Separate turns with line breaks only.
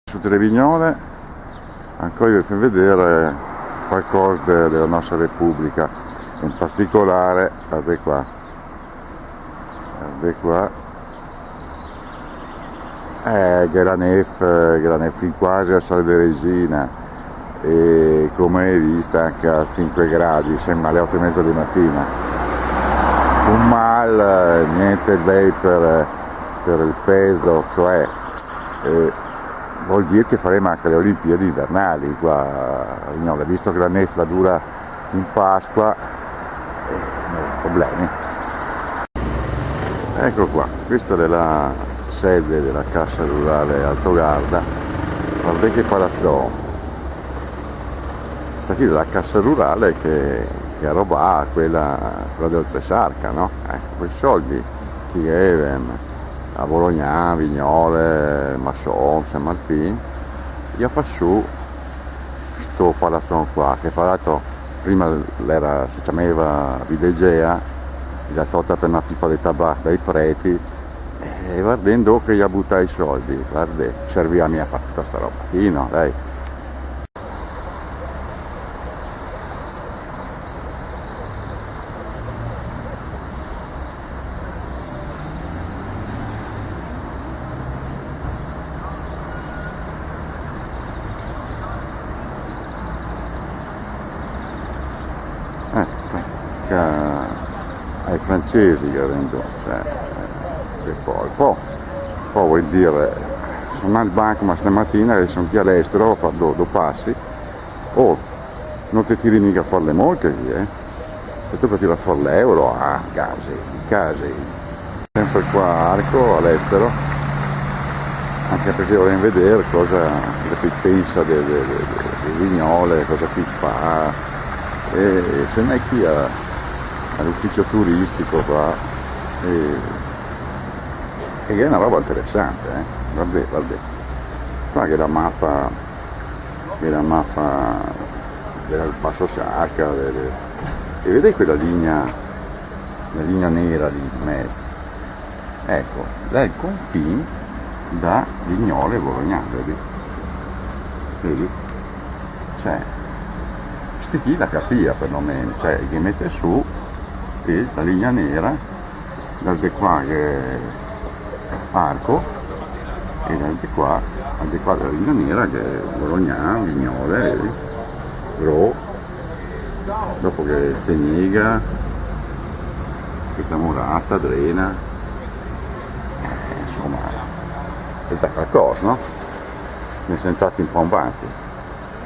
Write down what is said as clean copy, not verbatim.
Su Trevignole ancora vi faccio vedere qualcosa della nostra Repubblica, in particolare, guardate qua, Granef fin quasi a Sale di Regina, e come hai visto anche a 5 gradi, sembra alle 8:30 di mattina. Un mal, niente bei per il peso, cioè vuol dire che faremo anche le Olimpiadi invernali qua a Vignola, visto che la nefla dura in Pasqua, non ho problemi. Ecco qua, questa è la sede della Cassa Rurale Altogarda, guardate che palazzo. Questa qui è la Cassa Rurale che roba quella del Tresarca, no? Quei soldi che avevano a Bologna, Vignole, Masson, San Martin, io faccio su sto palazzone qua, che fra l'altro prima si chiamava Videgea, la totta per una pipa di tabacco dai preti, e guardando che gli ha buttato i soldi, guarda, serviva a me a fare tutta sta roba qui, no, dai. Ai francesi che vendono, e poi vuol dire, sono al banco ma stamattina e sono qui all'estero, ho fatto due passi, non ti tiri mica fuori le molte qui, se tu per tirare fuori l'euro, casi, sempre qua a Arco, all'estero, anche perché voglio vedere cosa si pensa di Vignole, cosa si fa, e se non è qui all'ufficio turistico qua, e è una roba interessante, guarda, qua che la mappa del Basso Sacca, e vedete quella linea, la linea nera lì in mezzo, ecco, là è il confine da Vignole e Bologna, vedi? Cioè, questi qui da capire perlomeno, cioè che mette su la linea nera dal di qua che è Arco, e dal di qua della linea nera che è Bologna, Vignole, vedi? Gro, dopo che Zeniga, questa Murata, Drena, insomma, è qualcosa, no? Ne siamo stati un po' avanti.